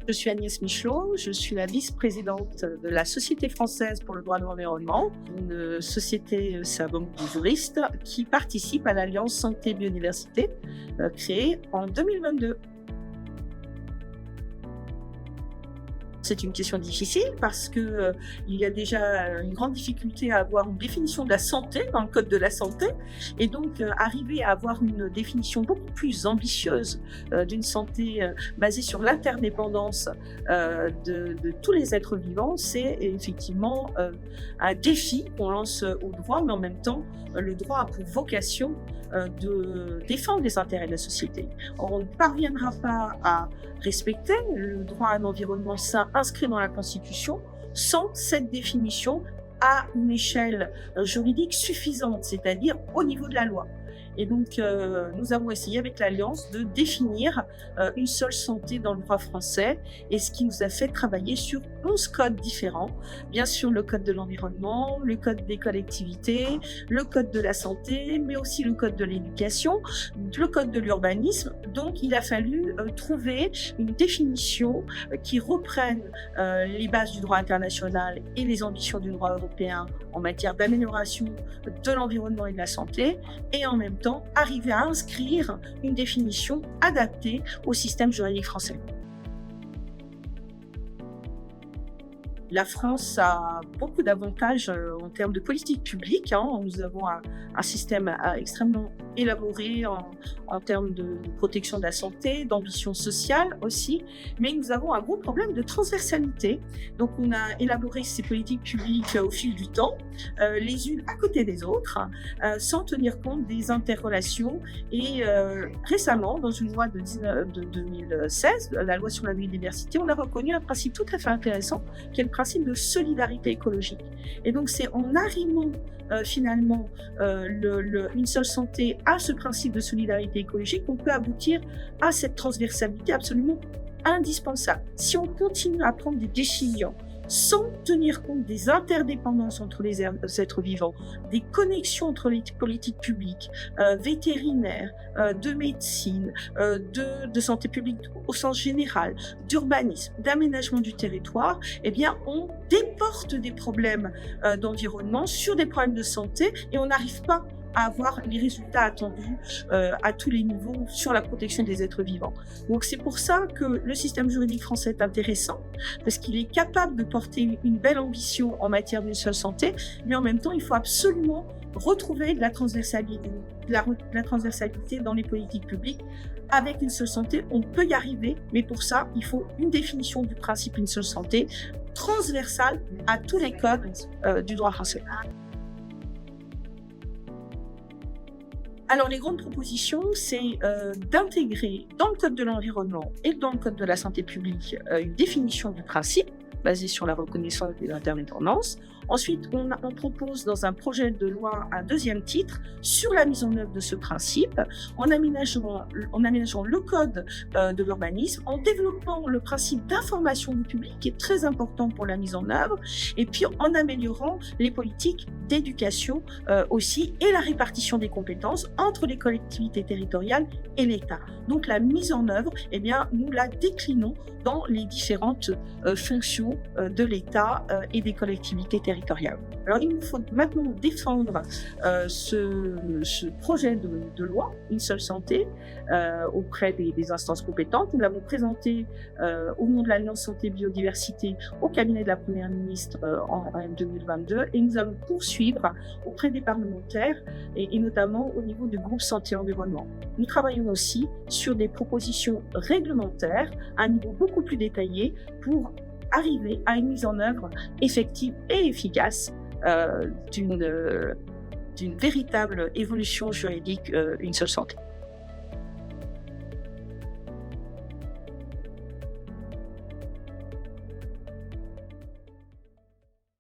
Je suis Agnès Michelot, je suis la vice-présidente de la Société française pour le droit de l'environnement, une société savante de juristes qui participe à l'Alliance Santé Biodiversité créée en 2022. C'est une question difficile parce que il y a déjà une grande difficulté à avoir une définition de la santé dans le Code de la santé et donc arriver à avoir une définition beaucoup plus ambitieuse d'une santé basée sur l'interdépendance de tous les êtres vivants, c'est effectivement un défi qu'on lance au droit, mais en même temps, le droit a pour vocation de défendre les intérêts de la société. On ne parviendra pas à respecter le droit à un environnement sain inscrit dans la Constitution sans cette définition à une échelle juridique suffisante, c'est-à-dire au niveau de la loi. Et donc, nous avons essayé avec l'Alliance de définir une seule santé dans le droit français, et ce qui nous a fait travailler sur 11 codes différents. Bien sûr, le code de l'environnement, le code des collectivités, le code de la santé, mais aussi le code de l'éducation, le code de l'urbanisme. Donc, il a fallu trouver une définition qui reprenne les bases du droit international et les ambitions du droit européen en matière d'amélioration de l'environnement et de la santé, et en même temps arriver à inscrire une définition adaptée au système juridique français. La France a beaucoup d'avantages en termes de politique publique. Nous avons un système extrêmement élaboré en termes de protection de la santé, d'ambition sociale aussi, mais nous avons un gros problème de transversalité. Donc on a élaboré ces politiques publiques au fil du temps, les unes à côté des autres, sans tenir compte des interrelations. Et récemment, dans une loi de 2016, la loi sur la biodiversité, on a reconnu un principe tout à fait intéressant, qui est le principe de solidarité écologique. Et donc c'est en arrimant finalement une seule santé à ce principe de solidarité écologique qu'on peut aboutir à cette transversalité absolument indispensable. Si on continue à prendre des décisions sans tenir compte des interdépendances entre les êtres vivants, des connexions entre les politiques publiques, vétérinaires, de médecine, de santé publique au sens général, d'urbanisme, d'aménagement du territoire, eh bien, on déporte des problèmes d'environnement sur des problèmes de santé et on n'arrive pas à avoir les résultats attendus à tous les niveaux sur la protection des êtres vivants. Donc c'est pour ça que le système juridique français est intéressant, parce qu'il est capable de porter une belle ambition en matière d'une seule santé, mais en même temps il faut absolument retrouver de la transversalité, dans les politiques publiques. Avec une seule santé, on peut y arriver, mais pour ça, il faut une définition du principe d'une seule santé transversale à tous les codes du droit français. Alors, les grandes propositions, c'est d'intégrer dans le Code de l'environnement et dans le Code de la santé publique une définition du principe basée sur la reconnaissance des interdépendances. Ensuite, on propose dans un projet de loi un deuxième titre sur la mise en œuvre de ce principe, en aménageant le code de l'urbanisme, en développant le principe d'information du public qui est très important pour la mise en œuvre, et puis en améliorant les politiques d'éducation aussi et la répartition des compétences entre les collectivités territoriales et l'État. Donc la mise en œuvre, eh bien, nous la déclinons dans les différentes fonctions de l'État et des collectivités territoriales. Alors il nous faut maintenant défendre ce projet de loi, une seule santé, auprès des instances compétentes. Nous l'avons présenté au nom de l'Alliance Santé Biodiversité au cabinet de la Première ministre en 2022 et nous allons poursuivre auprès des parlementaires et notamment au niveau du groupe santé-environnement. Nous travaillons aussi sur des propositions réglementaires à un niveau beaucoup plus détaillé pour arriver à une mise en œuvre effective et efficace d'une véritable évolution juridique, une seule santé.